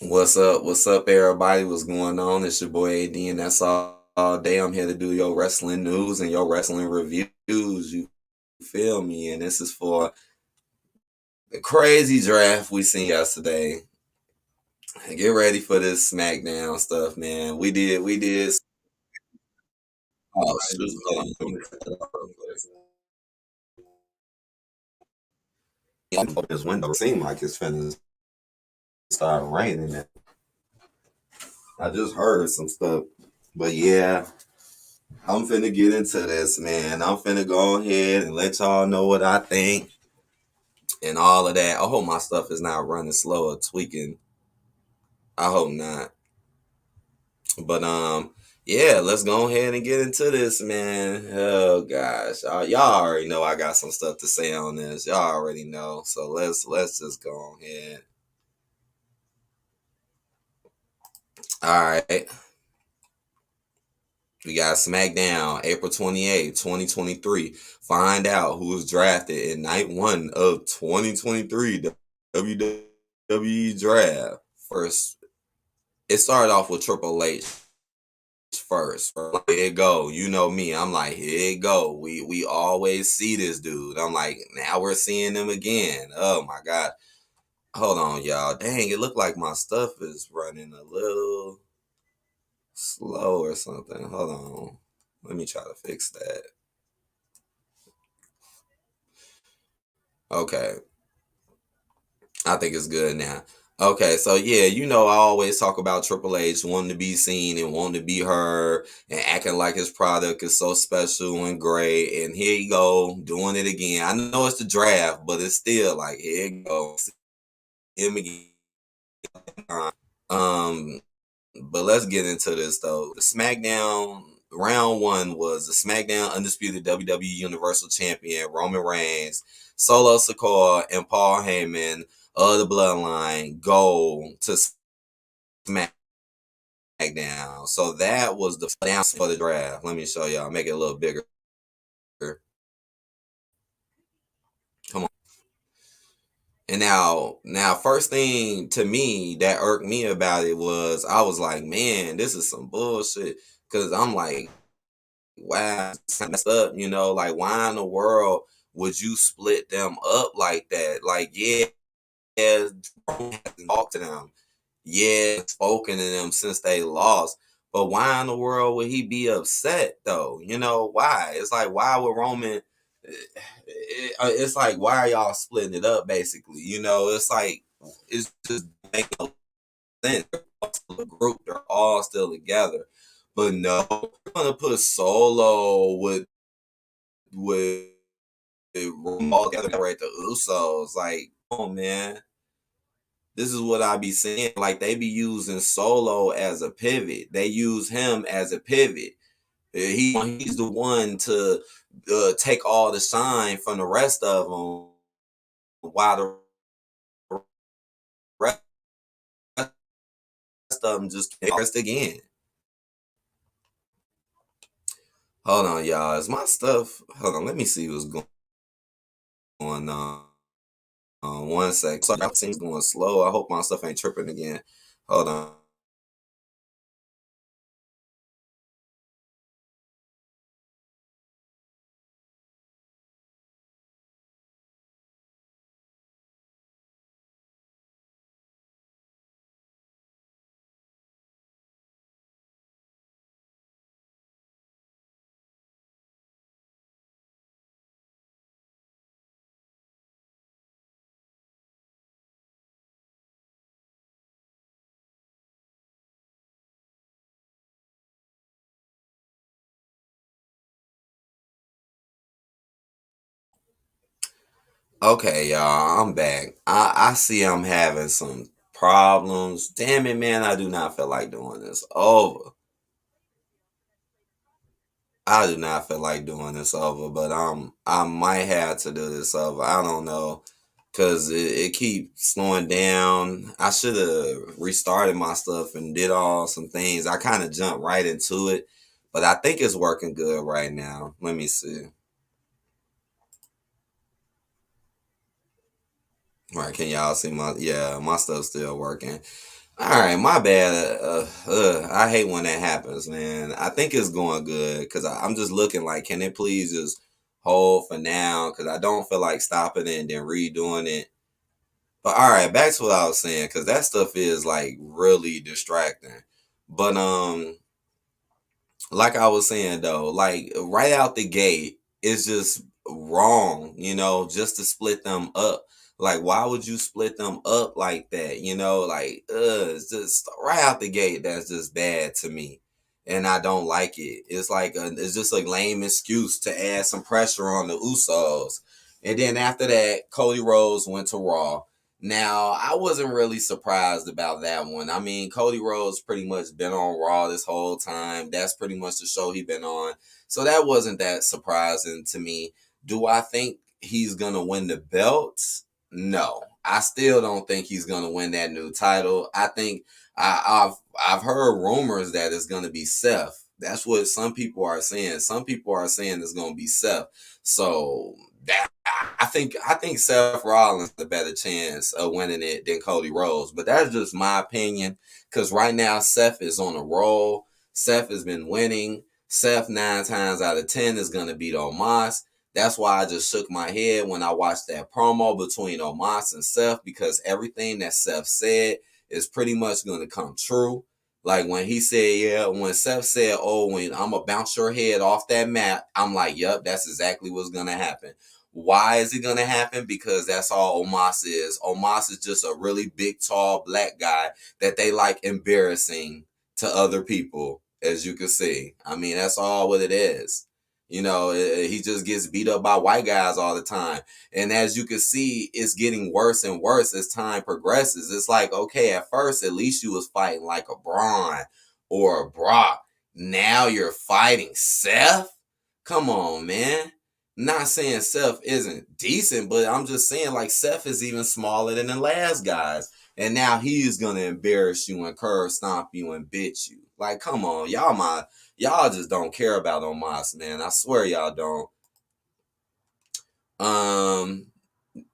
What's up? What's up, everybody? What's going on? It's your boy AD, and that's all day. I'm here to do your wrestling news and your wrestling reviews. You feel me? And this is for the crazy draft we seen yesterday. Get ready for this SmackDown stuff, man. We did. Oh, shoot. Hold on. Let me cut that off real quick. This window seemed like it's finna start raining. I just heard some stuff, but yeah. I'm finna get into this, man. I'm finna go ahead and let y'all know what I think and all of that. I hope my stuff is not running slow or tweaking. I hope not. But yeah, let's go ahead and get into this, man. Oh gosh, y'all already know I got some stuff to say on this. Y'all already know. So let's just go ahead. All right. We got SmackDown, April 28th, 2023. Find out who was drafted in night one of 2023 WWE Draft. First, it started off with Triple H first. Here it go. You know me. I'm like, here it go. We always see this dude. I'm like, now we're seeing him again. Oh my God. Hold on, y'all. Dang, it looked like my stuff is running a little slow or something. Hold on. Let me try to fix that. Okay. I think it's good now. Okay, so yeah, I always talk about Triple H wanting to be seen and wanting to be heard and acting like his product is so special and great. And here you go, doing it again. I know it's the draft, but it's still like, here you go. Him again. Um, but let's get into this though. The SmackDown round one was the SmackDown Undisputed WWE Universal Champion Roman Reigns, Solo Sikoa, and Paul Heyman of the Bloodline go to SmackDown. So that was the announcement for the draft. Let me show y'all. Make it a little bigger. Come on. And now, first thing to me that irked me about it was I was like, man, this is some bullshit. Cause I'm like, wow, it's messed up, like why in the world would you split them up like that? Like, yeah, hasn't talked to them. Yeah, spoken to them since they lost. But why in the world would he be upset though? Why? It's like why would Roman it's like why are y'all splitting it up basically? It's like it's just making no sense. They're all still a group, they're all still together. But no, we're gonna put Solo with all together right the Usos. Like, oh man. This is what I be saying. Like they be using Solo as a pivot. They use him as a pivot. He's the one to take all the shine from the rest of them, while the rest of them just rest again. Hold on, y'all. Is my stuff? Hold on. Let me see what's going on. 1 sec. Sorry, things going slow. I hope my stuff ain't tripping again. Hold on. Okay, y'all, I'm back. I see I'm having some problems. Damn it, man, I do not feel like doing this over. I do not feel like doing this over, but I might have to do this over. I don't know, cause it keeps slowing down. I should have restarted my stuff and did all some things. I kind of jumped right into it, but I think it's working good right now. Let me see. All right, can y'all see my stuff's still working. All right, my bad. I hate when that happens, man. I think it's going good because I'm just looking like, can it please just hold for now? Because I don't feel like stopping it and then redoing it. But all right, back to what I was saying because that stuff is like really distracting. But like I was saying though, like right out the gate, it's just wrong, just to split them up. Like, why would you split them up like that? Like, it's just right out the gate. That's just bad to me, and I don't like it. It's like it's just a lame excuse to add some pressure on the Usos, and then after that, Cody Rhodes went to Raw. Now, I wasn't really surprised about that one. I mean, Cody Rhodes pretty much been on Raw this whole time. That's pretty much the show he been on. So that wasn't that surprising to me. Do I think he's going to win the belt? No. I still don't think he's going to win that new title. I think I've heard rumors that it's going to be Seth. That's what some people are saying. Some people are saying it's going to be Seth. So that I think Seth Rollins has a better chance of winning it than Cody Rhodes, but that's just my opinion. Because right now Seth is on a roll. Seth has been winning. Seth 9 times out of 10 is gonna beat Omos. That's why I just shook my head when I watched that promo between Omos and Seth because everything that Seth said is pretty much gonna come true. Like when he said, yeah, when Seth said, oh, when I'm gonna bounce your head off that mat, I'm like, yep, that's exactly what's gonna happen. Why is it going to happen? Because that's all Omos is. Omos is just a really big, tall, black guy that they like embarrassing to other people, as you can see. I mean, that's all what it is. He just gets beat up by white guys all the time. And as you can see, it's getting worse and worse as time progresses. It's like, okay, at first, at least you was fighting like a Braun or a Brock. Now you're fighting Seth? Come on, man. Not saying Seth isn't decent, but I'm just saying like Seth is even smaller than the last guys. And now he's gonna embarrass you and curb stomp you and bitch you. Like, come on, y'all just don't care about Omos, man. I swear y'all don't. Um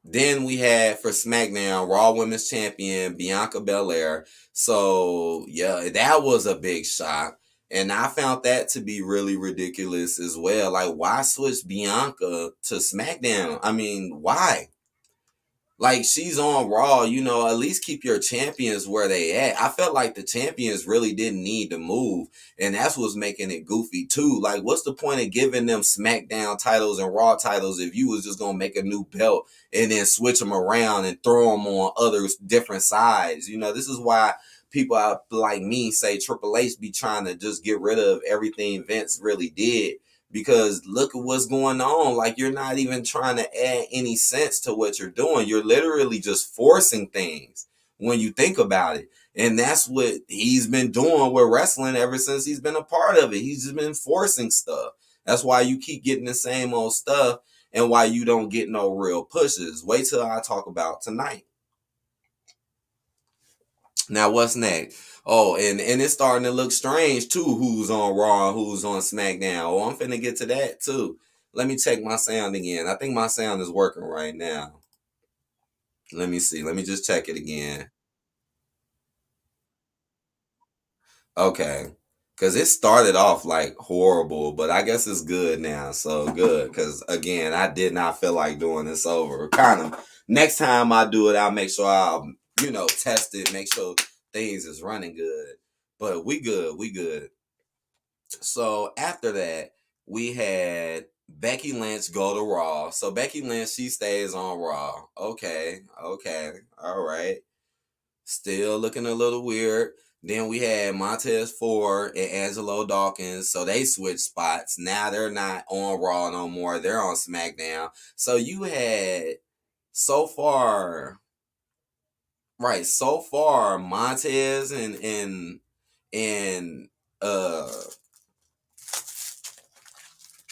then we had for SmackDown Raw Women's Champion Bianca Belair. So yeah, that was a big shock. And I found that to be really ridiculous as well. Like, why switch Bianca to SmackDown? I mean, why? Like, she's on Raw, at least keep your champions where they at. I felt like the champions really didn't need to move, and that's what's making it goofy too. Like, what's the point of giving them SmackDown titles and Raw titles if you was just gonna make a new belt and then switch them around and throw them on others different sides? This is why people out like me say Triple H be trying to just get rid of everything Vince really did because look at what's going on. Like, you're not even trying to add any sense to what you're doing. You're literally just forcing things when you think about it. And that's what he's been doing with wrestling ever since he's been a part of it. He's just been forcing stuff. That's why you keep getting the same old stuff and why you don't get no real pushes. Wait till I talk about tonight. Now, what's next? Oh, and it's starting to look strange too. Who's on Raw and who's on SmackDown? Oh, I'm finna get to that too. Let me check my sound again. I think my sound is working right now. Let me see. Let me just check it again. Okay. Cause it started off like horrible, but I guess it's good now. So good. Cause again, I did not feel like doing this over. Kind of next time I do it, I'll make sure I'll, test it, make sure things is running good. But we good. We good. So after that, we had Becky Lynch go to Raw. So Becky Lynch, she stays on Raw. Okay, okay, all right. Still looking a little weird. Then we had Montez Ford and Angelo Dawkins. So they switched spots. Now they're not on Raw no more. They're on SmackDown. So you had so far, right? So far, Montez and uh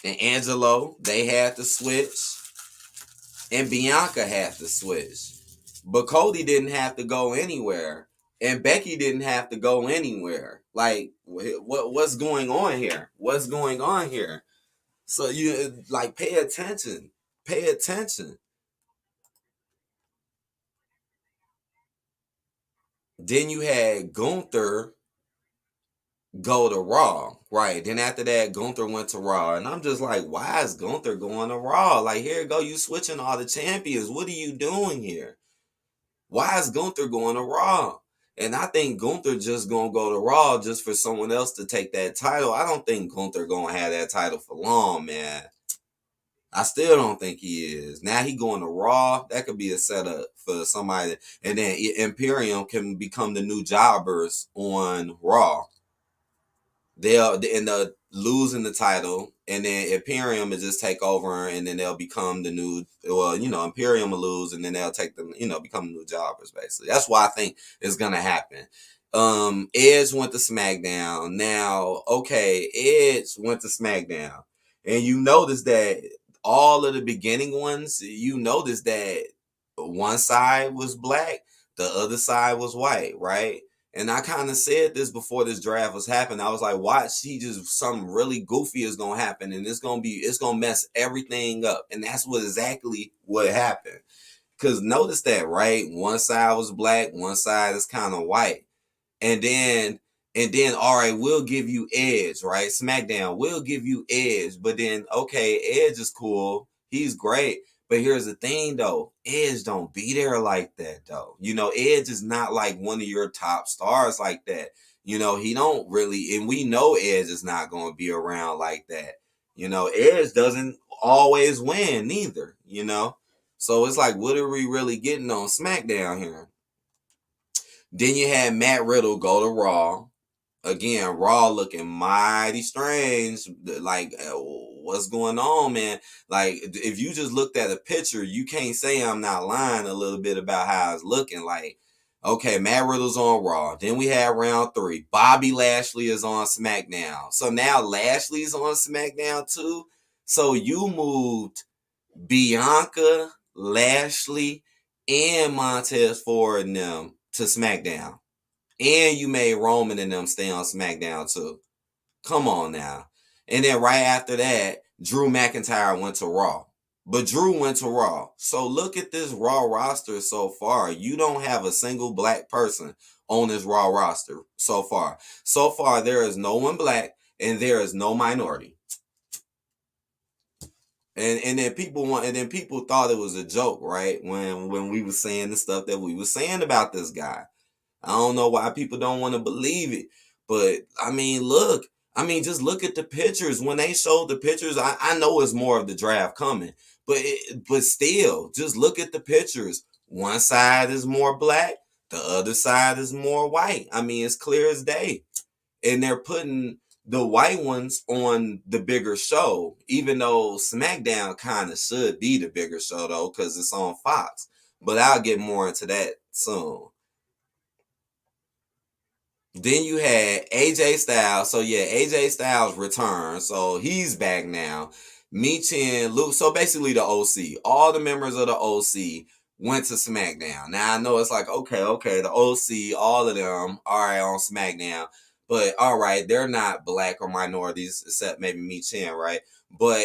and Angelo, they had to switch, and Bianca had to switch. But Cody didn't have to go anywhere, and Becky didn't have to go anywhere. Like, what's going on here? What's going on here? So you like pay attention. Pay attention. Then you had Gunther go to Raw, right? Then after that, Gunther went to Raw, and I'm just like, why is Gunther going to Raw? Like, here you go, you switching all the champions. What are you doing here? Why is Gunther going to Raw? And I think Gunther just gonna go to Raw just for someone else to take that title. I don't think Gunther gonna have that title for long, man. I still don't think he is. Now he going to Raw. That could be a setup for somebody, and then Imperium can become the new jobbers on Raw. They'll end up losing the title, and then Imperium will just take over, and then they'll become the new. Well, Imperium will lose, and then they'll take them. Become the new jobbers. Basically, that's what I think is gonna happen. Edge went to SmackDown. Now, okay, Edge went to SmackDown, and you notice that all of the beginning ones, you notice that one side was black, the other side was white, right? And I kind of said this before this draft was happening. I was like, watch, something really goofy is gonna happen, and it's gonna mess everything up. And that's exactly what happened. Cause notice that, right? One side was black, one side is kind of white. And then all right, we'll give you Edge, right? SmackDown, we'll give you Edge. But then, okay, Edge is cool. He's great. But here's the thing though, Edge don't be there like that though. Edge is not like one of your top stars like that. He don't really, and we know Edge is not going to be around like that. Edge doesn't always win neither. So it's like, what are we really getting on SmackDown here? Then you had Matt Riddle go to Raw. Again, Raw looking mighty strange. Like, what's going on, man? Like, if you just looked at a picture, you can't say I'm not lying a little bit about how it's looking. Like, okay, Matt Riddle's on Raw. Then we had round 3. Bobby Lashley is on SmackDown. So now Lashley's on SmackDown too. So you moved Bianca, Lashley, and Montez Ford and them to SmackDown. And you made Roman and them stay on SmackDown too. Come on now. And then right after that, Drew McIntyre went to Raw. But Drew went to Raw. So look at this Raw roster so far. You don't have a single black person on this Raw roster so far. So far, there is no one black and there is no minority. And then people thought it was a joke, right? When we were saying the stuff that we were saying about this guy. I don't know why people don't want to believe it. But I mean, look. Just look at the pictures. When they showed the pictures, I know it's more of the draft coming. But still, just look at the pictures. One side is more black, the other side is more white. It's clear as day. And they're putting the white ones on the bigger show, even though SmackDown kind of should be the bigger show though, because it's on Fox. But I'll get more into that soon. Then you had AJ Styles. So yeah, AJ Styles returned. So he's back now. Michin, Luke. So basically the OC. All the members of the OC went to SmackDown. Now I know it's like, okay, the OC, all of them, all right, on SmackDown. But all right, they're not black or minorities, except maybe Michin, right? But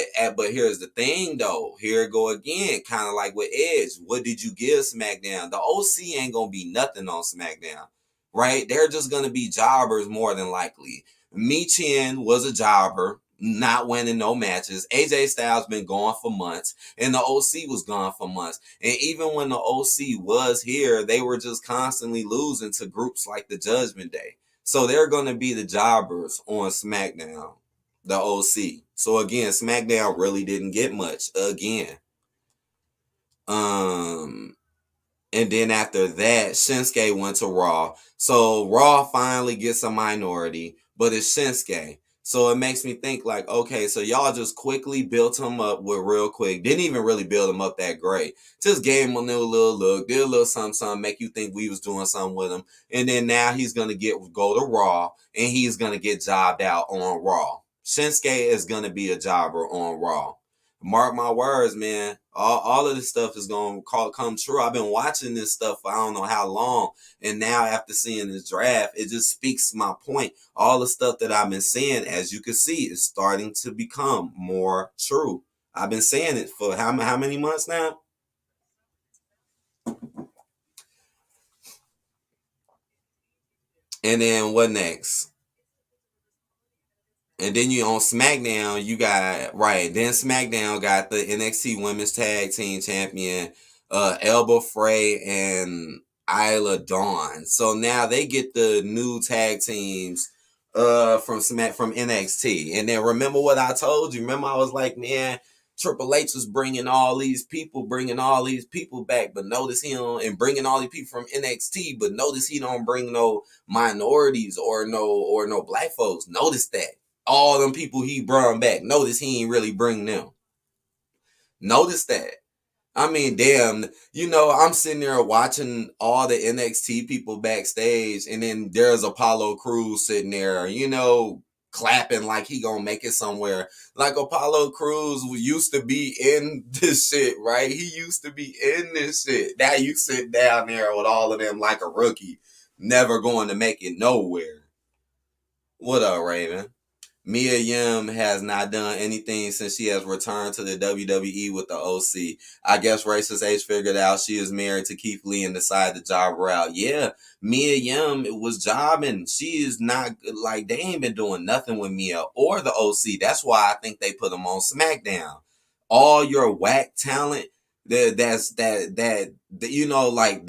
here's the thing though. Here it go again, kind of like with Edge. What did you give SmackDown? The OC ain't gonna be nothing on SmackDown, right? They're just going to be jobbers more than likely. Michin was a jobber, not winning no matches. AJ Styles been gone for months, and the OC was gone for months. And even when the OC was here, they were just constantly losing to groups like the Judgment Day. So they're going to be the jobbers on SmackDown, the OC. So again, SmackDown really didn't get much again. And then after that, Shinsuke went to Raw. So Raw finally gets a minority, but it's Shinsuke. So it makes me think like, okay, so y'all just quickly built him up with real quick. Didn't even really build him up that great. Just gave him a new little look, did a little something, make you think we was doing something with him. And then now he's going to go to Raw, and he's going to get jobbed out on Raw. Shinsuke is going to be a jobber on Raw. Mark my words, man. All of this stuff is going to come true. I've been watching this stuff for I don't know how long. And now after seeing this draft, it just speaks my point. All the stuff that I've been saying, as you can see, is starting to become more true. I've been saying it for how many months now? And then what next? And then you on SmackDown, you got right. Then SmackDown got the NXT Women's Tag Team Champion, Elba Frey and Isla Dawn. So now they get the new tag teams from NXT. And then remember what I told you? Remember I was like, man, Triple H was bringing all these people back, but notice he don't, and bringing all these people from NXT, but notice he don't bring no minorities or no black folks. Notice that all them people he brought back. Notice he ain't really bring them. Notice that. I mean, damn, I'm sitting there watching all the NXT people backstage, and then there's Apollo Crews sitting there, clapping like he gonna make it somewhere. Like Apollo Crews used to be in this shit, right? He used to be in this shit. Now you sit down there with all of them like a rookie, never going to make it nowhere. What up, Raven? Mia Yim has not done anything since she has returned to the WWE with the OC. I guess Racist H figured out she is married to Keith Lee and decided to job her out. Yeah, Mia Yim was jobbing. She is not, like, they ain't been doing nothing with Mia or the OC. That's why I think they put them on SmackDown. All your whack talent, like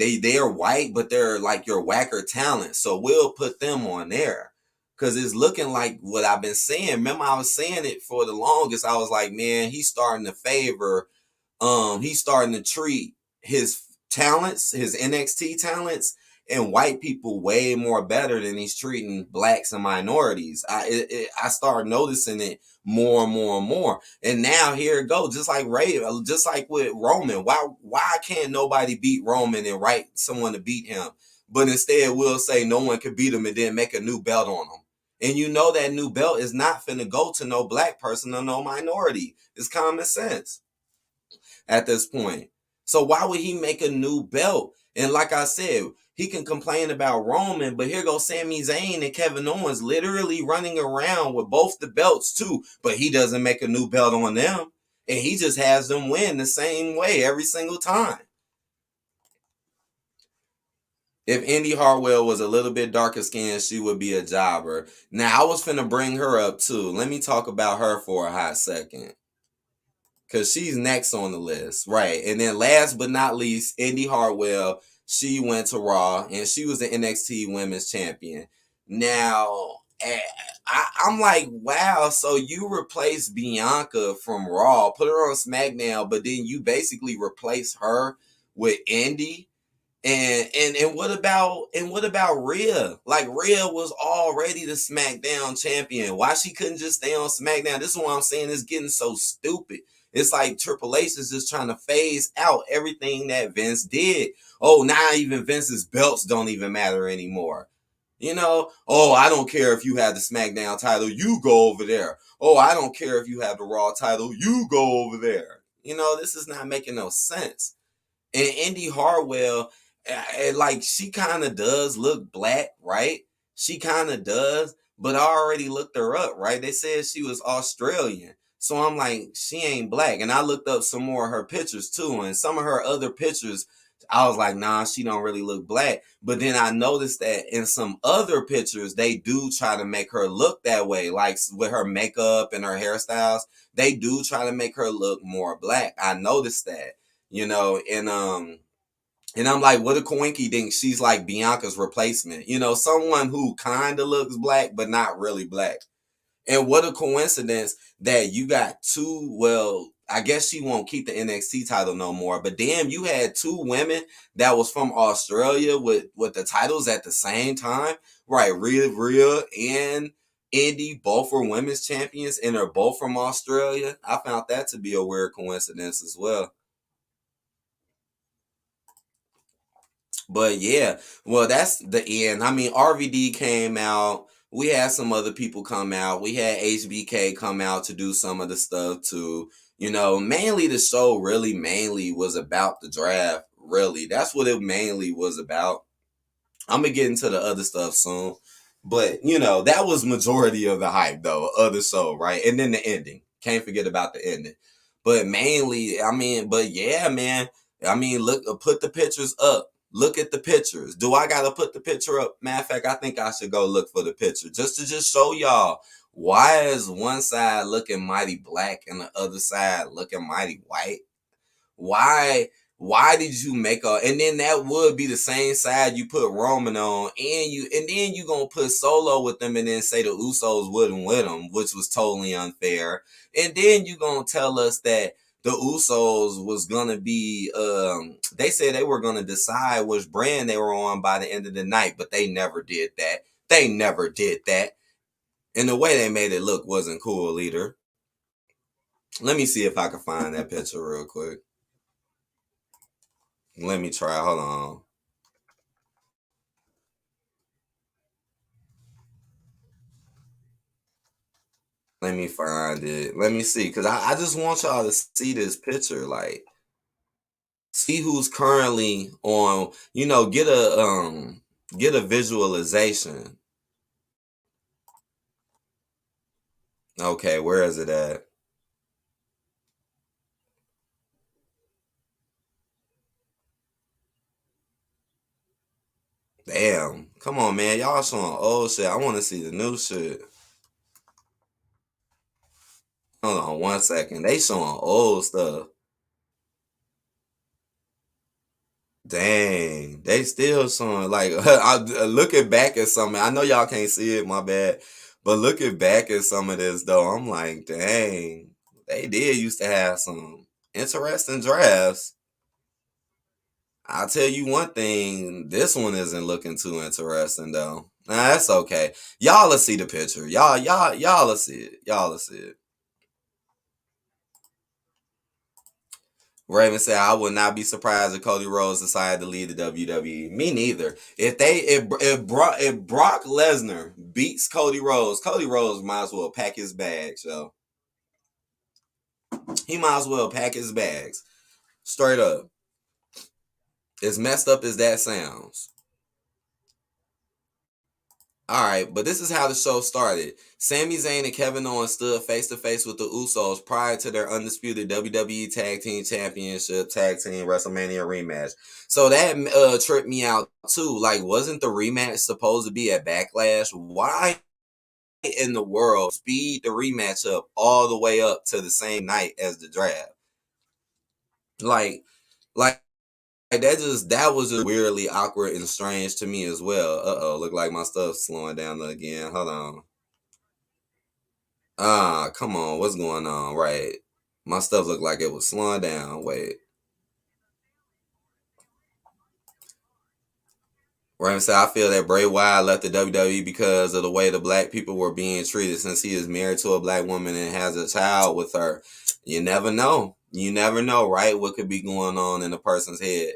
they're white, but they're like your whacker talent. So we'll put them on there. Cause it's looking like what I've been saying. Remember, I was saying it for the longest. I was like, man, he's starting to treat his talents, his NXT talents, and white people way more better than he's treating blacks and minorities. I started noticing it more and more and more. And now here it goes, just like just like with Roman. Why can't nobody beat Roman and write someone to beat him? But instead we'll say no one could beat him and then make a new belt on him. And that new belt is not finna go to no black person or no minority. It's common sense at this point. So why would he make a new belt? And like I said, he can complain about Roman, but here goes Sami Zayn and Kevin Owens literally running around with both the belts too, but he doesn't make a new belt on them. And he just has them win the same way every single time. If Indy Hartwell was a little bit darker skinned, she would be a jobber. Now, I was finna bring her up too. Let me talk about her for a hot second. Because she's next on the list. Right. And then last but not least, Indy Hartwell, she went to Raw and she was the NXT Women's Champion. Now, I'm like, wow, so you replaced Bianca from Raw, put her on SmackDown, but then you basically replace her with Indy? And what about Rhea? Like, Rhea was already the SmackDown champion. Why she couldn't just stay on SmackDown? This is what I'm saying. It's getting so stupid. It's like Triple H is just trying to phase out everything that Vince did. Oh, now even Vince's belts don't even matter anymore. Oh, I don't care if you have the SmackDown title, you go over there. Oh, I don't care if you have the Raw title, you go over there. This is not making no sense. And Indy Hartwell, like, she kind of does look black, right? She kind of does, but I already looked her up, right? They said she was Australian. So I'm like, she ain't black. And I looked up some more of her pictures too. And some of her other pictures, I was like, nah, she don't really look black. But then I noticed that in some other pictures, they do try to make her look that way. Like with her makeup and her hairstyles, they do try to make her look more black. I noticed that, and I'm like, what a coinky thinks she's like Bianca's replacement. Someone who kind of looks black, but not really black. And what a coincidence that you got two, well, I guess she won't keep the NXT title no more. But damn, you had two women that was from Australia with the titles at the same time. Right, Rhea and Indy, both were women's champions, and they're both from Australia. I found that to be a weird coincidence as well. But yeah, well, that's the end. I mean, RVD came out. We had some other people come out. We had HBK come out to do some of the stuff too. Mainly the show really mainly was about the draft. Really, that's what it mainly was about. I'm gonna get into the other stuff soon. But, that was majority of the hype though, of the show, right? And then the ending. Can't forget about the ending. But mainly, but yeah, man. I mean, look, put the pictures up. Look at the pictures. Do I gotta put the picture up? Matter of fact, I think I should go look for the picture just to just show y'all why is one side looking mighty black and the other side looking mighty white. Why did you make a, and then that would be the same side you put Roman on, and then you gonna put Solo with them and then say the Usos wouldn't with him, which was totally unfair. And then you gonna tell us that the Usos was gonna be they said they were gonna decide which brand they were on by the end of the night, but they never did that. They never did that. And the way they made it look wasn't cool either. Let me see if I can find that picture real quick. Let me try. Hold on. Let me find it. Let me see. Cause I just want y'all to see this picture. Like, see who's currently on, get a visualization. Okay, where is it at? Damn. Come on, man. Y'all showing old shit. I wanna see the new shit. Hold on 1 second. They showing old stuff. Dang, they still showing like I looking back at something. I know y'all can't see it, my bad. But looking back at some of this though, I'm like, dang, they did used to have some interesting drafts. I'll tell you one thing, this one isn't looking too interesting though. Nah, that's okay. Y'all will see the picture. Y'all will see it. Y'all will see it. Raven said, "I would not be surprised if Cody Rhodes decided to leave the WWE. Me neither. If Brock Lesnar beats Cody Rhodes might as well pack his bags. So he might as well pack his bags. Straight up. As messed up as that sounds. All right, but this is how the show started. Sami Zayn and Kevin Owens stood face to face with the Usos prior to their undisputed WWE Tag Team Championship Tag Team WrestleMania rematch. So that tripped me out too. Like, wasn't the rematch supposed to be at Backlash? Why in the world speed the rematch up all the way up to the same night as the draft? Like, like that was just weirdly awkward and strange to me as well. Look like my stuff's slowing down again. Hold on. Come on, what's going on? Right. My stuff looked like it was slowing down. Wait. Ryan said, I feel that Bray Wyatt left the WWE because of the way the black people were being treated since he is married to a black woman and has a child with her. You never know. You never know, right? What could be going on in a person's head.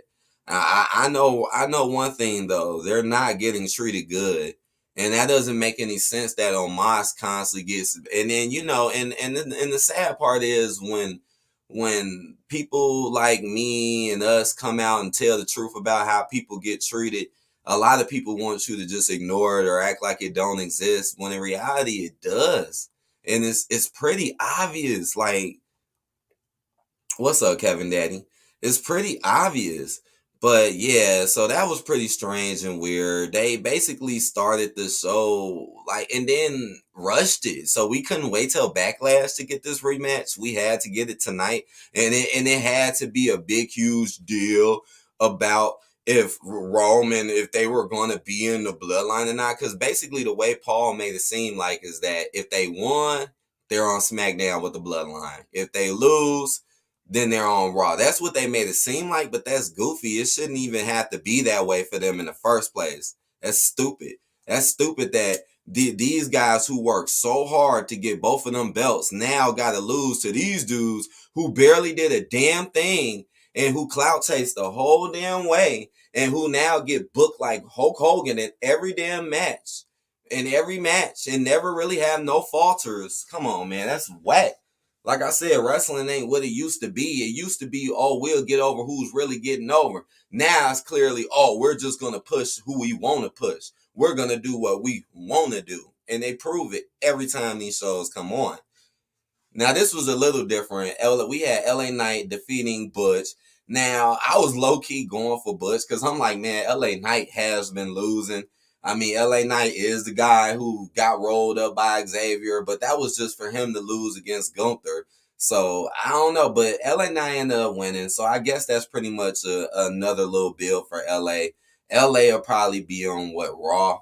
I know one thing though. They're not getting treated good. And that doesn't make any sense that Omos constantly gets, and then and the sad part is when people like me and us come out and tell the truth about how people get treated, a lot of people want you to just ignore it or act like it don't exist, when in reality it does. And it's pretty obvious. Like, what's up, Kevin Daddy? It's pretty obvious. But yeah, so that was pretty strange and weird. They basically started the show like and then rushed it. So we couldn't wait till Backlash to get this rematch. We had to get it tonight. And it had to be a big huge deal about if they were going to be in the bloodline or not. Because basically the way Paul made it seem like is that if they won, they're on SmackDown with the bloodline. If they lose, then they're on Raw. That's what they made it seem like, but that's goofy. It shouldn't even have to be that way for them in the first place. That's stupid. That's stupid that these guys who worked so hard to get both of them belts now got to lose to these dudes who barely did a damn thing and who clout chased the whole damn way and who now get booked like Hulk Hogan in every damn match. In every match and never really have no falters. Come on, man. That's whack. Like I said, wrestling ain't what it used to be. It used to be, oh, we'll get over who's really getting over. Now it's clearly, oh, we're just going to push who we want to push. We're going to do what we want to do. And they prove it every time these shows come on. Now, this was a little different. We had LA Knight defeating Butch. Now, I was low key going for Butch because I'm like, man, LA Knight has been losing. I mean, LA Knight is the guy who got rolled up by Xavier, but that was just for him to lose against Gunther. So I don't know, but LA Knight ended up winning. So I guess that's pretty much another little bill for LA. LA will probably be on what, Raw?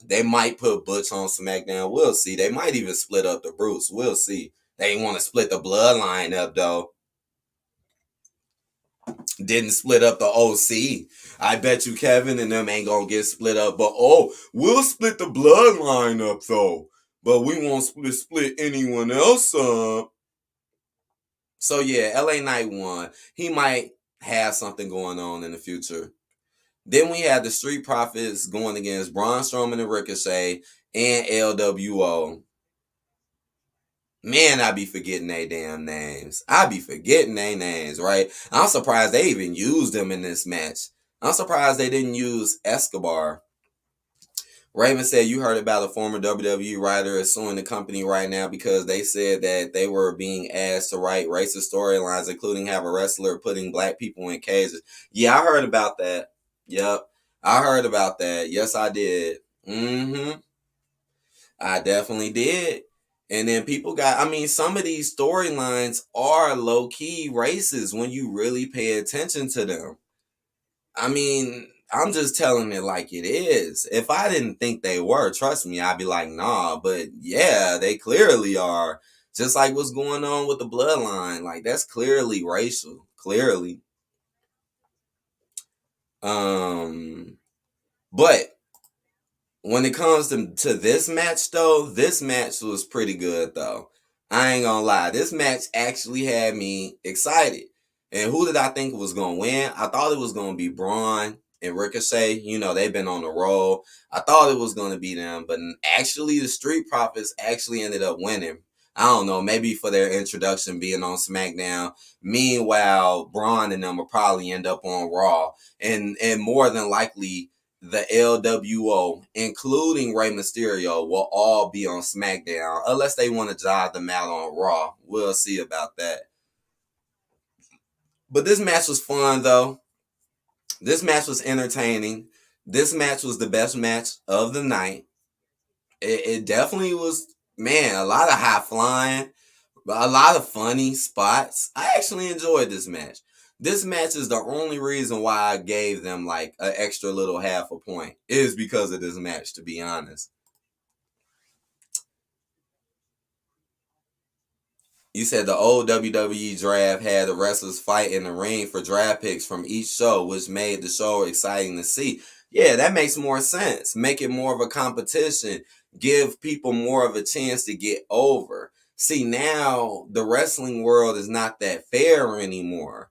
They might put Butch on SmackDown. We'll see. They might even split up the Bruce. We'll see. They want to split the bloodline up though. Didn't split up the OC. I bet you Kevin and them ain't gonna get split up. But oh, we'll split the bloodline up though. But we won't split anyone else up. So yeah, LA Knight won. He might have something going on in the future. Then we had the Street Profits going against Braun Strowman and Ricochet and LWO. Man, I be forgetting they damn names. I be forgetting their names, right? I'm surprised they even used them in this match. I'm surprised they didn't use Escobar. Raven said you heard about a former WWE writer is suing the company right now because they said that they were being asked to write racist storylines, including have a wrestler putting black people in cages. Yeah, I heard about that. Yep. I heard about that. Yes, I did. Mm-hmm. I definitely did. And then people got, I mean, some of these storylines are low key racist when you really pay attention to them. I mean, I'm just telling it like it is. If I didn't think they were, trust me, I'd be like, nah, but yeah, they clearly are. Just like what's going on with the bloodline. Like, that's clearly racial. Clearly. Um, but when it comes to this match though, this match was pretty good though. I ain't gonna lie. This match actually had me excited. And who did I think was gonna win? I thought it was gonna be Braun and Ricochet. You know, they've been on the roll. I thought it was gonna be them, but actually the Street Profits actually ended up winning. I don't know, maybe for their introduction being on SmackDown. Meanwhile, Braun and them will probably end up on Raw. And more than likely the LWO, including Rey Mysterio, will all be on SmackDown unless they want to drive them out on Raw. We'll see about that. But this match was fun though. This match was entertaining. This match was the best match of the night. It definitely was, man, a lot of high flying, a lot of funny spots. I actually enjoyed this match. This match is the only reason why I gave them like an extra little half a point. Is because of this match, to be honest. You said the old WWE draft had the wrestlers fight in the ring for draft picks from each show, which made the show exciting to see. Yeah, that makes more sense. Make it more of a competition. Give people more of a chance to get over. See, now the wrestling world is not that fair anymore.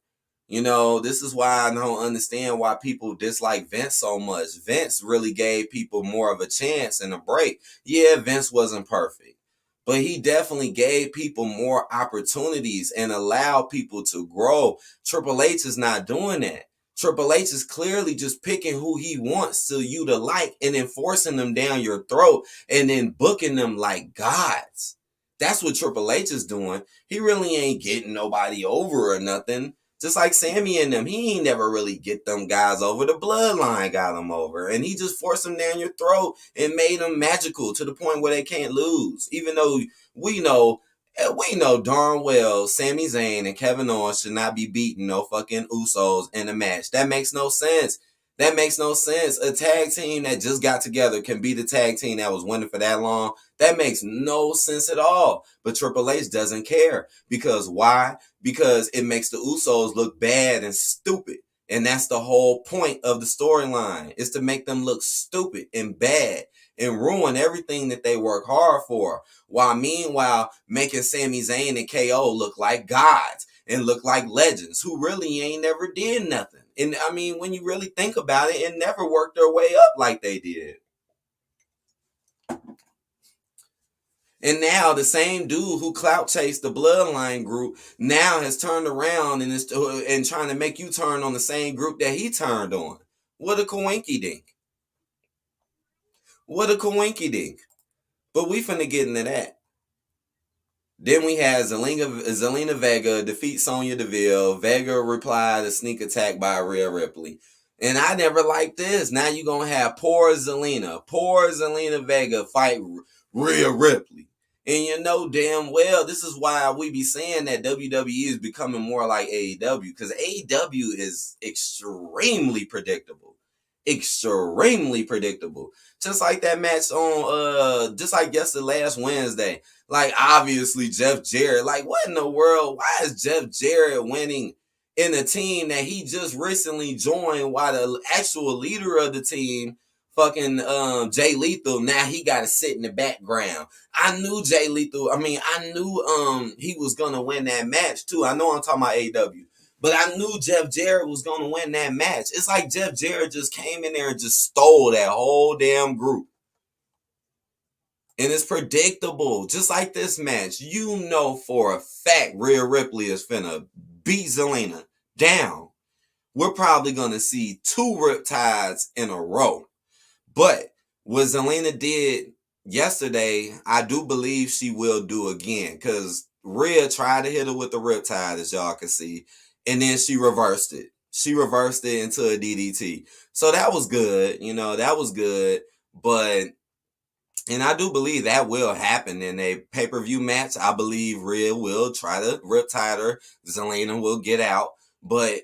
You know, this is why I don't understand why people dislike Vince so much. Vince really gave people more of a chance and a break. Yeah, Vince wasn't perfect, but he definitely gave people more opportunities and allowed people to grow. Triple H is not doing that. Triple H is clearly just picking who he wants to you to like and enforcing them down your throat and then booking them like gods. That's what Triple H is doing. He really ain't getting nobody over or nothing. Just like Sammy and them, he ain't never really get them guys over. The bloodline got them over. And he just forced them down your throat and made them magical to the point where they can't lose. Even though we know we know darn well Sami Zayn and Kevin Owens should not be beating no fucking Usos in a match. That makes no sense. That makes no sense. A tag team that just got together can be the tag team that was winning for that long. That makes no sense at all. But Triple H doesn't care. Because why? Because it makes the Usos look bad and stupid. And that's the whole point of the storyline, is to make them look stupid and bad and ruin everything that they work hard for. While meanwhile making Sami Zayn and KO look like gods and look like legends who really ain't never did nothing. And I mean, when you really think about it, it never worked their way up like they did. And now the same dude who clout chased the bloodline group now has turned around and is and trying to make you turn on the same group that he turned on. What a coinky dink. What a coinky dink. But we finna get into that. Then we had Zelina Vega defeat Sonya Deville. Vega replied a sneak attack by Rhea Ripley. And I never liked this. Now you're going to have poor Zelina Vega fight Rhea Ripley. And you know damn well, this is why we be saying that WWE is becoming more like AEW. Because AEW is extremely predictable. Extremely predictable. Just like that match on, just like yesterday, last Wednesday. Like, obviously, Jeff Jarrett. Like, what in the world? Why is Jeff Jarrett winning in a team that he just recently joined while the actual leader of the team, fucking Jay Lethal, now he got to sit in the background. I knew Jay Lethal. I mean, I knew he was going to win that match, too. I know I'm talking about AEW. But I knew Jeff Jarrett was going to win that match. It's like Jeff Jarrett just came in there and just stole that whole damn group. And it's predictable. Just like this match. You know for a fact Rhea Ripley is finna beat Zelina down. We're probably going to see 2 Riptides in a row. But what Zelina did yesterday, I do believe she will do again. Because Rhea tried to hit her with the Riptide, as y'all can see. And then she reversed it. She reversed it into a DDT. So that was good. You know, that was good. But... and I do believe that will happen in a pay-per-view match. I believe Rhea will try to riptide her. Zelina will get out. But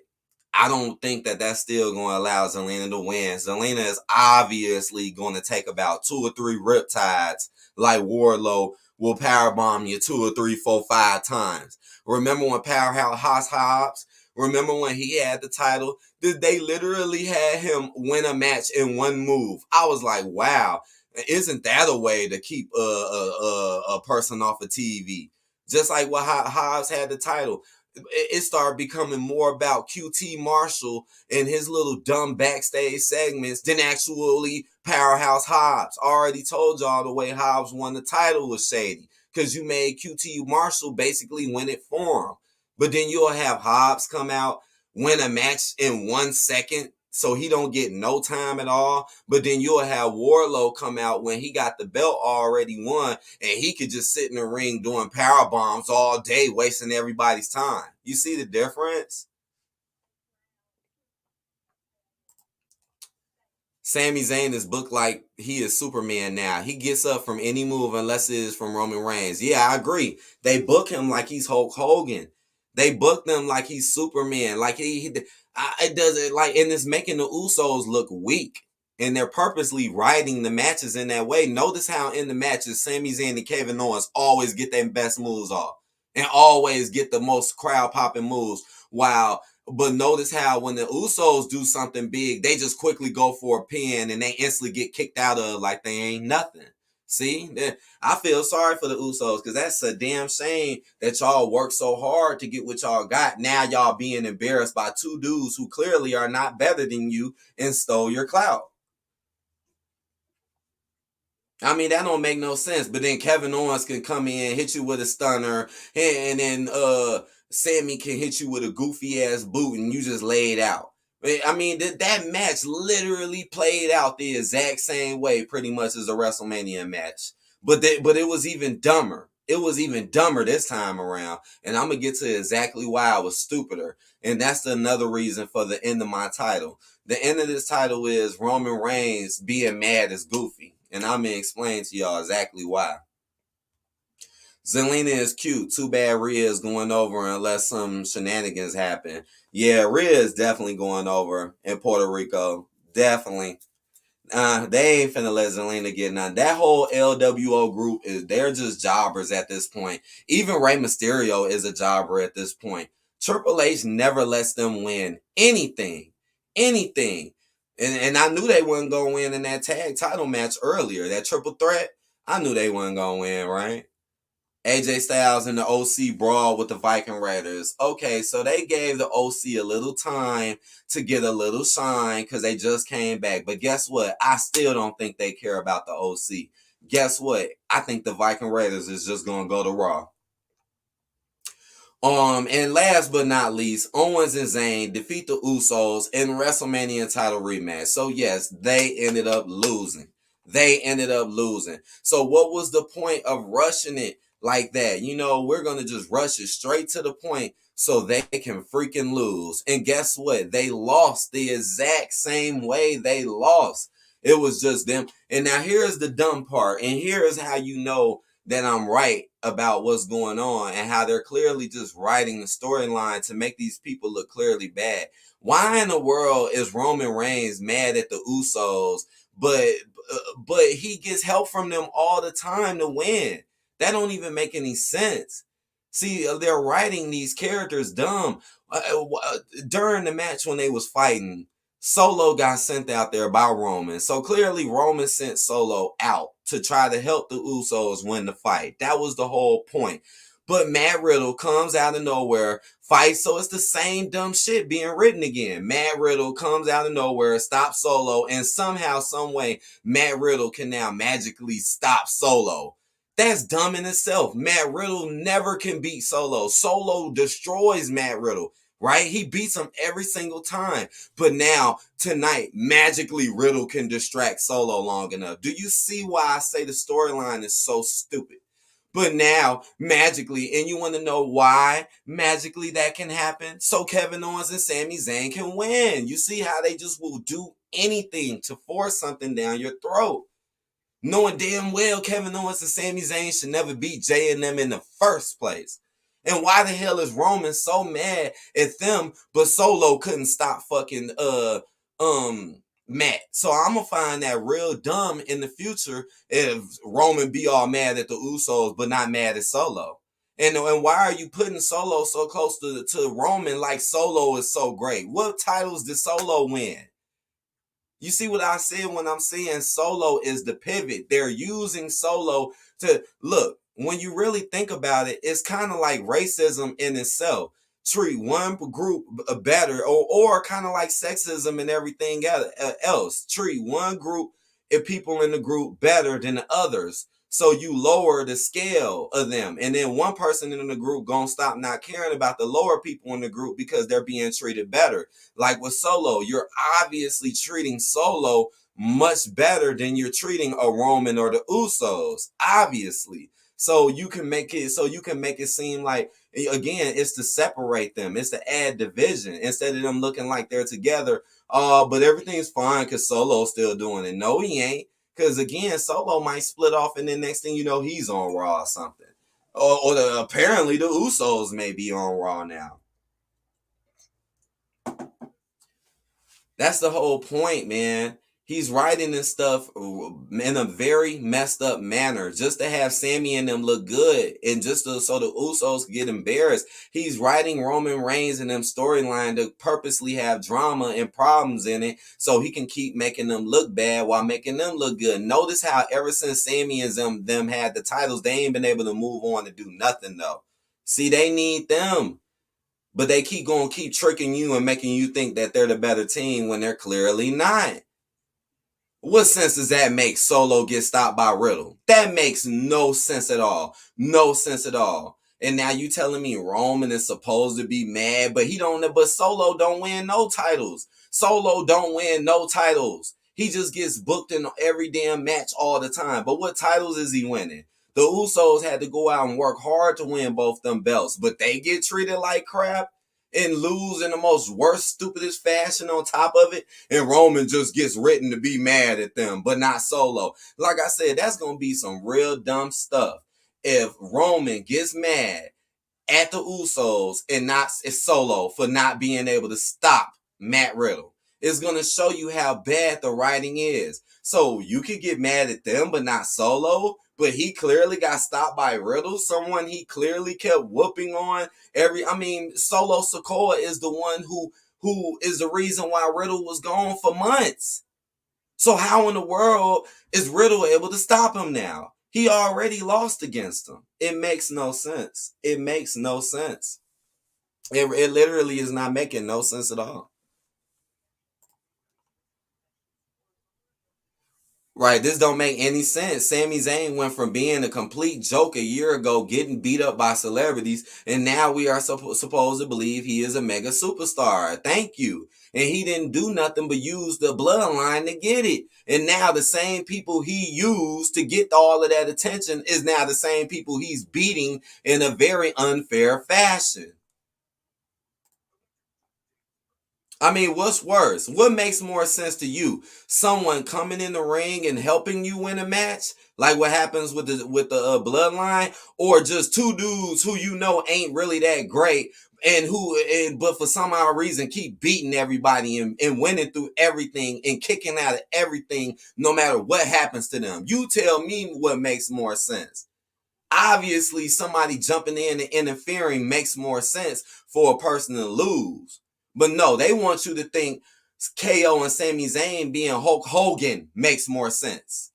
I don't think that that's still going to allow Zelina to win. Zelina is obviously going to take about 2 or 3 riptides like Wardlow will powerbomb you 2 or 3, 4, 5 times. Remember when Powerhouse Hobbs, remember when he had the title? They literally had him win a match in one move. I was like, wow. Isn't that a way to keep a person off of TV? Just like what Hobbs had the title. It started becoming more about QT Marshall and his little dumb backstage segments than actually Powerhouse Hobbs. I already told y'all the way Hobbs won the title was shady. Because you made QT Marshall basically win it for him. But then you'll have Hobbs come out, win a match in 1 second, so he don't get no time at all. But then you'll have Wardlow come out when he got the belt already won, and he could just sit in the ring doing power bombs all day, wasting everybody's time. You see the difference? Sami Zayn is booked like he is Superman now. He gets up from any move unless it is from Roman Reigns. Yeah, I agree. They book him like he's Hulk Hogan. They book them like he's Superman. Like it does it like, and it's making the Usos look weak. And they're purposely writing the matches in that way. Notice how in the matches, Sami Zayn and Kevin Owens always get their best moves off. And always get the most crowd popping moves. But notice how when the Usos do something big, they just quickly go for a pin and they instantly get kicked out of like they ain't nothing. See, I feel sorry for the Usos because that's a damn shame that y'all worked so hard to get what y'all got. Now y'all being embarrassed by 2 dudes who clearly are not better than you and stole your clout. I mean, that don't make no sense. But then Kevin Owens can come in, hit you with a stunner, and then Sammy can hit you with a goofy ass boot, and you just laid out. I mean, that match literally played out the exact same way, pretty much as a WrestleMania match. But it was even dumber. It was even dumber this time around, and I'm gonna get to exactly why I was stupider. And that's another reason for the end of my title. The end of this title is Roman Reigns being mad as Goofy. And I'm going to explain to y'all exactly why. Zelina is cute. Too bad Rhea is going over unless some shenanigans happen. Yeah, Rhea is definitely going over in Puerto Rico. Definitely. They ain't finna let Zelina get none. That whole LWO group, they're just jobbers at this point. Even Rey Mysterio is a jobber at this point. Triple H never lets them win anything. Anything. And I knew they wasn't going to win in that tag title match earlier. That triple threat, I knew they wasn't going to win, right? AJ Styles and the OC brawl with the Viking Raiders. Okay, so they gave the OC a little time to get a little shine because they just came back. But guess what? I still don't think they care about the OC. Guess what? I think the Viking Raiders is just going to go to Raw. And last but not least, Owens and Zayn defeat the Usos in WrestleMania title rematch. So yes, they ended up losing. So what was the point of rushing it? like that. We're going to just rush it straight to the point so they can freaking lose. And guess what? They lost the exact same way they lost. It was just them. And now here's the dumb part. And here's how you know that I'm right about what's going on and how they're clearly just writing the storyline to make these people look clearly bad. Why in the world is Roman Reigns mad at the Usos, but he gets help from them all the time to win? That don't even make any sense. See, they're writing these characters dumb. During the match when they was fighting, Solo got sent out there by Roman. So clearly Roman sent Solo out to try to help the Usos win the fight. That was the whole point. But Matt Riddle comes out of nowhere, fights, so it's the same dumb shit being written again. Matt Riddle comes out of nowhere, stops Solo, and somehow, some way, Matt Riddle can now magically stop Solo. That's dumb in itself. Matt Riddle never can beat Solo. Solo destroys Matt Riddle, right? He beats him every single time. But now, tonight, magically Riddle can distract Solo long enough. Do you see why I say the storyline is so stupid? But now, magically, and you want to know why magically that can happen? So Kevin Owens and Sami Zayn can win. You see how they just will do anything to force something down your throat, knowing damn well Kevin Owens and Sami Zayn should never beat Jay and them in the first place. And why the hell is Roman so mad at them, but Solo couldn't stop fucking Matt? So I'm gonna find that real dumb in the future if Roman be all mad at the Usos but not mad at Solo. And why are you putting Solo so close to Roman like Solo is so great? What titles did Solo win? You see what I said when I'm saying Solo is the pivot. They're using Solo to look. When you really think about it, it's kind of like racism in itself. Treat one group better, or kind of like sexism and everything else. Treat one group of people in the group better than the others. So you lower the scale of them. And then one person in the group gonna stop not caring about the lower people in the group because they're being treated better. Like with Solo, you're obviously treating Solo much better than you're treating a Roman or the Usos. Obviously. So you can make it seem like, again, it's to separate them. It's to add division instead of them looking like they're together. But everything's fine because Solo's still doing it. No, he ain't. Because again, Solo might split off and then next thing you know, he's on Raw or something. Apparently the Usos may be on Raw now. That's the whole point, man. He's writing this stuff in a very messed up manner just to have Sammy and them look good and just so the Usos get embarrassed. He's writing Roman Reigns and them storyline to purposely have drama and problems in it so he can keep making them look bad while making them look good. Notice how ever since Sammy and them had the titles, they ain't been able to move on to do nothing though. See, they need them. But they keep tricking you and making you think that they're the better team when they're clearly not. What sense does that make? Solo get stopped by Riddle? That makes no sense at all. No sense at all. And now you telling me Roman is supposed to be mad, but Solo don't win no titles. Solo don't win no titles. He just gets booked in every damn match all the time. But what titles is he winning? The Usos had to go out and work hard to win both them belts, but they get treated like crap and lose in the most worst, stupidest fashion on top of it, and Roman just gets written to be mad at them, but not Solo. Like I said, that's going to be some real dumb stuff. If Roman gets mad at the Usos and not Solo for not being able to stop Matt Riddle, it's going to show you how bad the writing is. So you could get mad at them, but not Solo. But he clearly got stopped by Riddle, someone he clearly kept whooping on. Solo Sikoa is the one who is the reason why Riddle was gone for months. So how in the world is Riddle able to stop him now? He already lost against him. It makes no sense. It makes no sense. It literally is not making no sense at all. Right, this don't make any sense. Sami Zayn went from being a complete joke a year ago, getting beat up by celebrities, and now we are supposed to believe he is a mega superstar. Thank you. and he didn't do nothing but use the bloodline to get it. And now the same people he used to get all of that attention is now the same people he's beating in a very unfair fashion. I mean, what's worse? What makes more sense to you? Someone coming in the ring and helping you win a match, like what happens with the bloodline, or just two dudes who you know ain't really that great, but for some odd reason keep beating everybody and winning through everything and kicking out of everything, no matter what happens to them. You tell me what makes more sense. Obviously, somebody jumping in and interfering makes more sense for a person to lose. But no, they want you to think KO and Sami Zayn being Hulk Hogan makes more sense.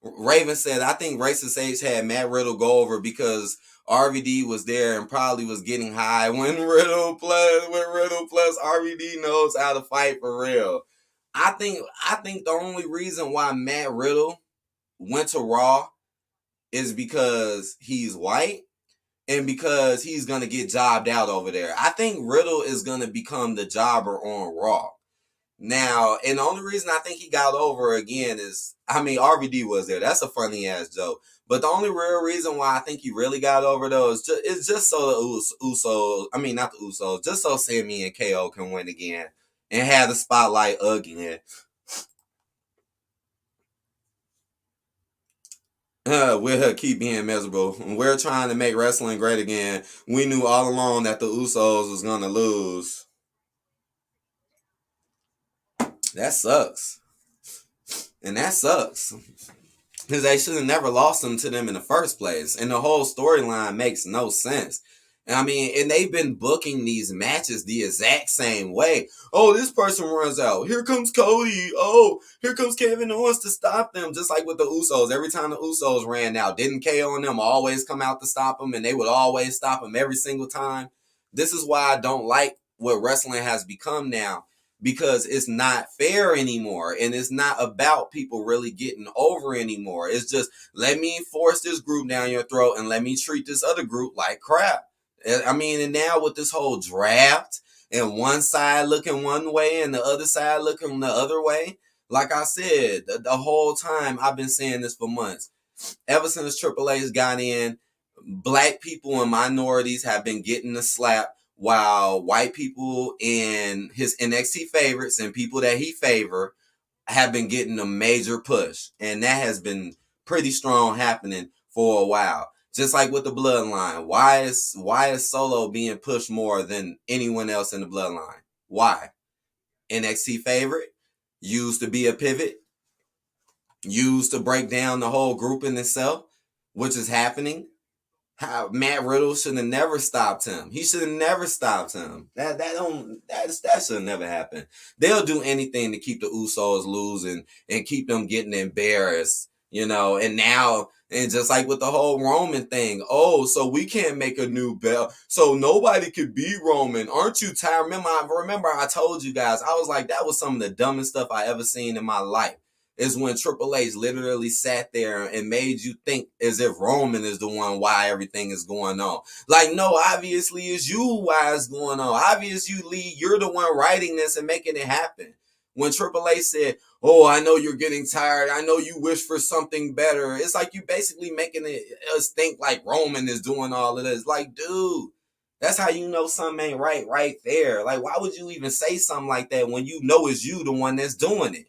Raven said, I think Racist H had Matt Riddle go over because RVD was there and probably was getting high when Riddle plus RVD knows how to fight for real. I think the only reason why Matt Riddle went to Raw is because he's white and because he's going to get jobbed out over there. I think Riddle is going to become the jobber on Raw. Now, and the only reason I think he got over again is, I mean, RVD was there. That's a funny ass joke. But the only real reason why I think he really got over though is just so the Usos, I mean, not the Usos, just so Sami and KO can win again and have the spotlight again. We'll keep being miserable. We're trying to make wrestling great again. We knew all along that the Usos was gonna lose. That sucks. And that sucks. Because they should have never lost them to them in the first place. And the whole storyline makes no sense. I mean, and they've been booking these matches the exact same way. Oh, this person runs out. Here comes Cody. Oh, here comes Kevin Owens to stop them. Just like with the Usos. Every time the Usos ran out, didn't KO and them always come out to stop them? And they would always stop them every single time. This is why I don't like what wrestling has become now. Because it's not fair anymore. And it's not about people really getting over anymore. It's just, let me force this group down your throat and let me treat this other group like crap. I mean, and now with this whole draft and one side looking one way and the other side looking the other way, like I said, the whole time I've been saying this for months. Ever since Triple H got in, black people and minorities have been getting the slap while white people and his NXT favorites and people that he favor have been getting a major push. And that has been pretty strong happening for a while. Just like with the bloodline. Why is Solo being pushed more than anyone else in the bloodline? Why? NXT favorite? Used to be a pivot? Used to break down the whole group in itself? Which is happening? How Matt Riddle should have never stopped him. He should have never stopped him. That should have never happened. They'll do anything to keep the Usos losing and keep them getting embarrassed, you know. And now, and just like with the whole Roman thing, oh, so we can't make a new belt, so nobody could be Roman. Aren't you tired? Remember I told you guys, I was like, that was some of the dumbest stuff I ever seen in my life. Is when Triple H literally sat there and made you think as if Roman is the one why everything is going on. Like, no, obviously it's you why it's going on. Obviously, you're the one writing this and making it happen. When Triple H said, oh, I know you're getting tired. I know you wish for something better. It's like you basically making us think like Roman is doing all of this. Like, dude, that's how you know something ain't right there. Like, why would you even say something like that when you know it's you the one that's doing it?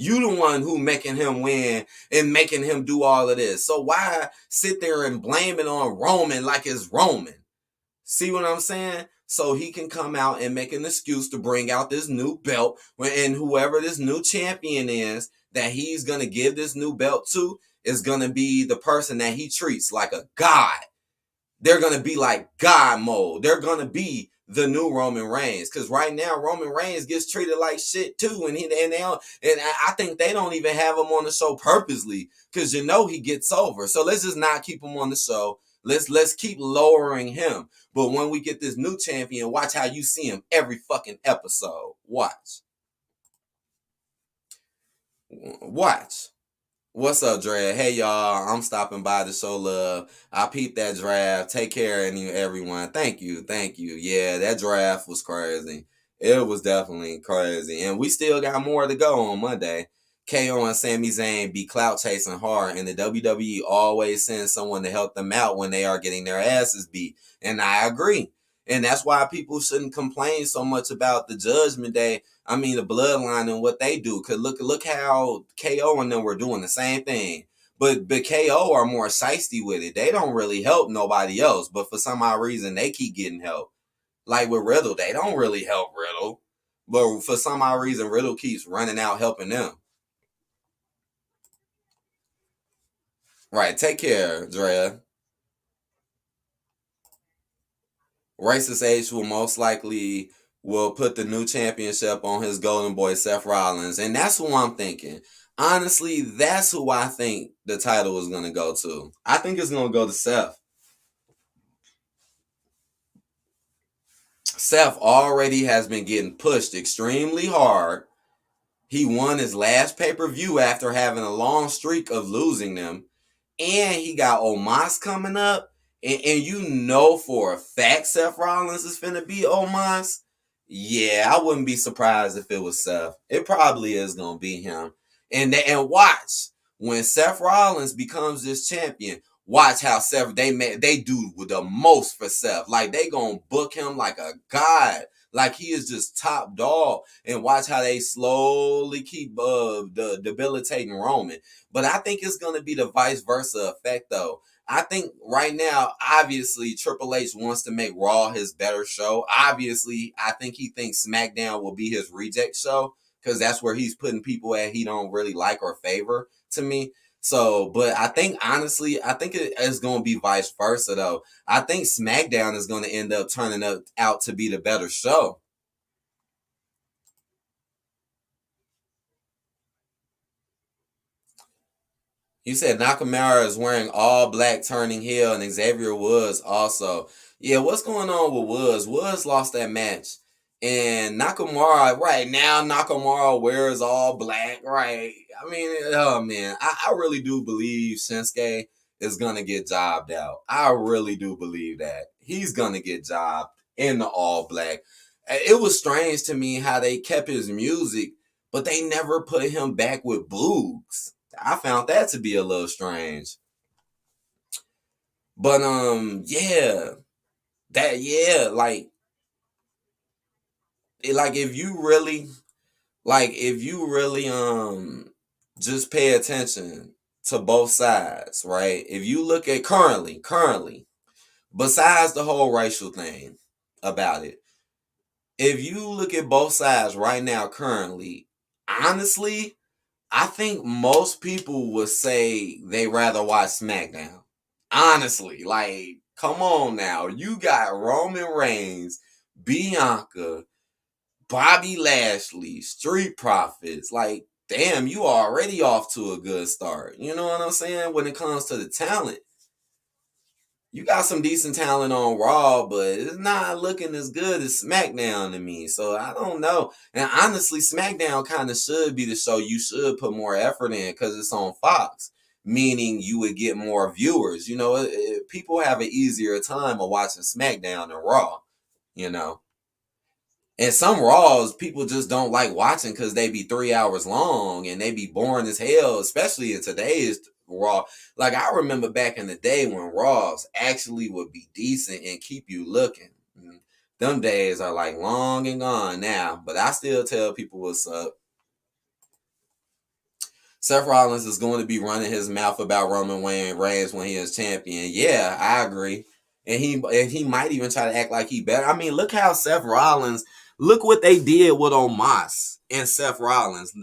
You the one who making him win and making him do all of this. So why sit there and blame it on Roman like it's Roman? See what I'm saying? So he can come out and make an excuse to bring out this new belt. And whoever this new champion is that he's going to give this new belt to is going to be the person that he treats like a god. They're going to be like God mode. They're going to be the new Roman Reigns, because right now Roman Reigns gets treated like shit too, and I think they don't even have him on the show purposely, because you know he gets over. So let's just not keep him on the show. Let's keep lowering him. But when we get this new champion, watch how you see him every fucking episode. Watch. What's up, Drag? Hey, y'all. I'm stopping by to show love. I peeped that draft. Take care of everyone. Thank you. Yeah, that draft was crazy. It was definitely crazy. And we still got more to go on Monday. KO and Sami Zayn be clout chasing hard, and the WWE always sends someone to help them out when they are getting their asses beat. And I agree. And that's why people shouldn't complain so much about the Judgment Day. I mean, the Bloodline and what they do. Cause look how KO and them were doing the same thing. But KO are more shiesty with it. They don't really help nobody else. But for some odd reason, they keep getting help. Like with Riddle, they don't really help Riddle. But for some odd reason, Riddle keeps running out helping them. Right, take care, Drea. Racist H will most likely will put the new championship on his golden boy Seth Rollins. And that's who I'm thinking. Honestly, that's who I think the title is going to go to. I think it's going to go to Seth. Seth already has been getting pushed extremely hard. He won his last pay-per-view after having a long streak of losing them. And he got Omos coming up. And you know for a fact Seth Rollins is finna be Omos. Yeah, I wouldn't be surprised if it was Seth. It probably is gonna be him. And watch when Seth Rollins becomes this champion. Watch how Seth they do the most for Seth. Like they gonna book him like a god. Like he is just top dog. And watch how they slowly keep the debilitating Roman. But I think it's going to be the vice versa effect, though. I think right now, obviously, Triple H wants to make Raw his better show. Obviously, I think he thinks SmackDown will be his reject show because that's where he's putting people at he don't really like or favor to me. So, but I think honestly, I think it is going to be vice versa, though. I think SmackDown is going to end up turning out to be the better show. You said Nakamura is wearing all black turning heel and Xavier Woods also. Yeah, what's going on with Woods? Woods lost that match. And Nakamura, right now, Nakamura wears all black, right? I mean, oh man, I really do believe Shinsuke is going to get jobbed out. I really do believe that. He's going to get jobbed in the all black. It was strange to me how they kept his music, but they never put him back with Boogs. I found that to be a little strange. But yeah. That yeah, like if you really just pay attention to both sides, right? If you look at currently, besides the whole racial thing about it, if you look at both sides right now currently, honestly, I think most people would say they rather watch SmackDown. Honestly, like, come on now. You got Roman Reigns, Bianca, Bobby Lashley, Street Profits. Like, damn, you already off to a good start. You know what I'm saying? When it comes to the talent, you got some decent talent on Raw, but it's not looking as good as SmackDown to me. So I don't know. And honestly, SmackDown kind of should be the show you should put more effort in because it's on Fox, meaning you would get more viewers. You know, people have an easier time of watching SmackDown than Raw, you know. And some Raws people just don't like watching because they be 3 hours long and they be boring as hell, especially in today's Raw. Like I remember back in the day when Raws actually would be decent and keep you looking. Them days are like long and gone now, but I still tell people what's up. Seth Rollins is going to be running his mouth about Roman Reigns when he is champion. Yeah, I agree. And he might even try to act like he better. I mean, look how Seth Rollins, look what they did with Omos and Seth Rollins.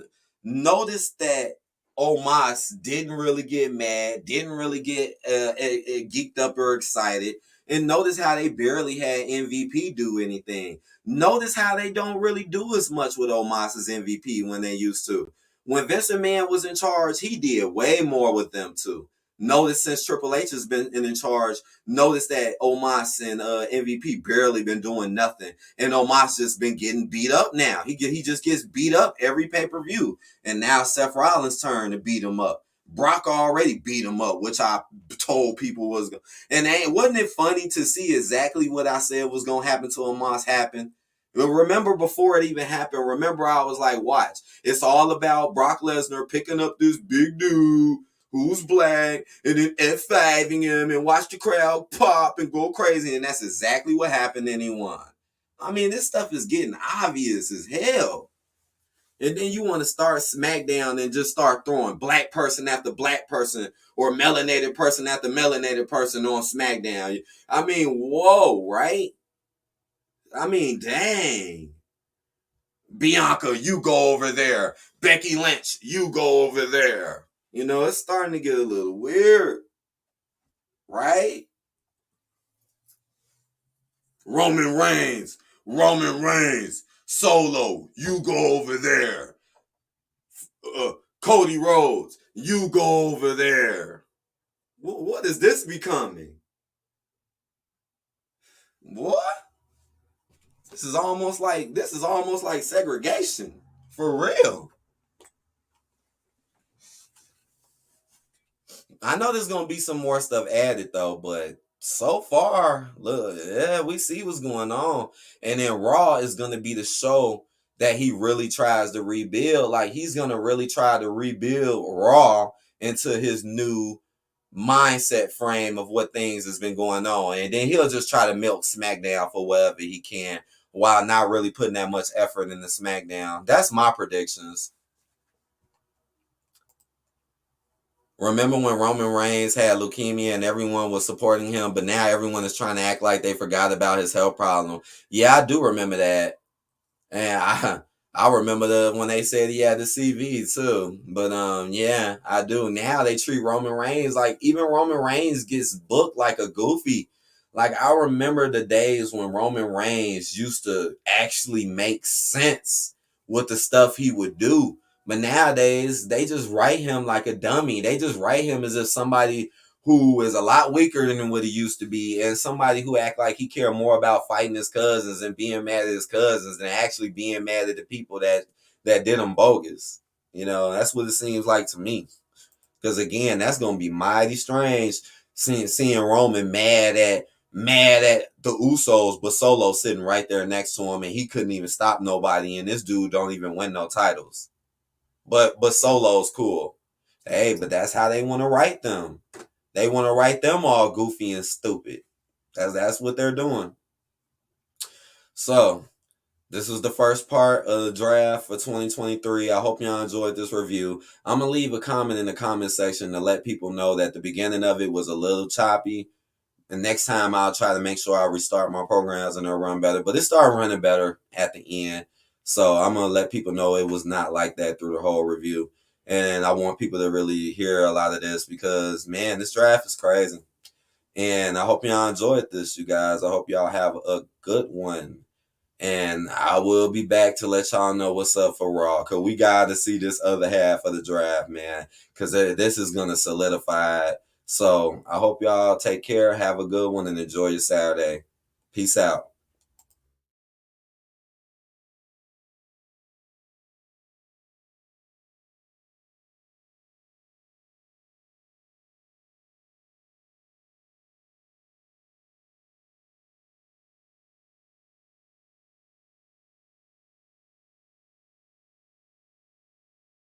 Notice that Omos didn't really get mad, didn't really get geeked up or excited. And notice how they barely had MVP do anything. Notice how they don't really do as much with Omos MVP when they used to. When Vince McMahon was in charge, he did way more with them too. Notice since Triple H has been in charge, notice that Omos and MVP barely been doing nothing, and Omos just been getting beat up now. He just gets beat up every pay-per-view, and now Seth Rollins' turn to beat him up. Brock already beat him up, which I told people was and wasn't it funny to see exactly what I said was gonna happen to Omos happen? Remember before it even happened, remember I was like, watch, it's all about Brock Lesnar picking up this big dude who's black and then F5ing him and watch the crowd pop and go crazy. And that's exactly what happened and he won. I mean, this stuff is getting obvious as hell. And then you want to start SmackDown and just start throwing black person after black person or melanated person after melanated person on SmackDown. I mean, whoa, right? I mean, dang. Bianca, you go over there. Becky Lynch, you go over there. You know, it's starting to get a little weird, right? Roman Reigns, Solo, you go over there. Cody Rhodes, you go over there. What is this becoming? What? This is almost like segregation. For real. I know there's gonna be some more stuff added though, but so far, look, yeah, we see what's going on. And then Raw is gonna be the show that he really tries to rebuild. Like he's gonna really try to rebuild Raw into his new mindset frame of what things has been going on. And then he'll just try to milk SmackDown for whatever he can while not really putting that much effort into SmackDown. That's my predictions. Remember when Roman Reigns had leukemia and everyone was supporting him, but now everyone is trying to act like they forgot about his health problem? Yeah, I do remember that. And I remember when they said he had the CV too. But yeah, I do. Now they treat Roman Reigns like even Roman Reigns gets booked like a goofy. Like I remember the days when Roman Reigns used to actually make sense with the stuff he would do. But nowadays they just write him like a dummy. They just write him as if somebody who is a lot weaker than what he used to be, and somebody who act like he care more about fighting his cousins and being mad at his cousins than actually being mad at the people that did him bogus. You know, that's what it seems like to me. Because again, that's gonna be mighty strange seeing Roman mad at the Usos, but Solo sitting right there next to him, and he couldn't even stop nobody, and this dude don't even win no titles. But Solo's cool. Hey, but that's how they want to write them. They want to write them all goofy and stupid. That's what they're doing. So, this was the first part of the draft for 2023. I hope y'all enjoyed this review. I'm going to leave a comment in the comment section to let people know that the beginning of it was a little choppy. And next time I'll try to make sure I restart my programs and they'll run better. But it started running better at the end. So I'm going to let people know it was not like that through the whole review. And I want people to really hear a lot of this because, man, this draft is crazy. And I hope y'all enjoyed this, you guys. I hope y'all have a good one. And I will be back to let y'all know what's up for Raw. Because we got to see this other half of the draft, man. Because this is going to solidify it. So I hope y'all take care. Have a good one and enjoy your Saturday. Peace out.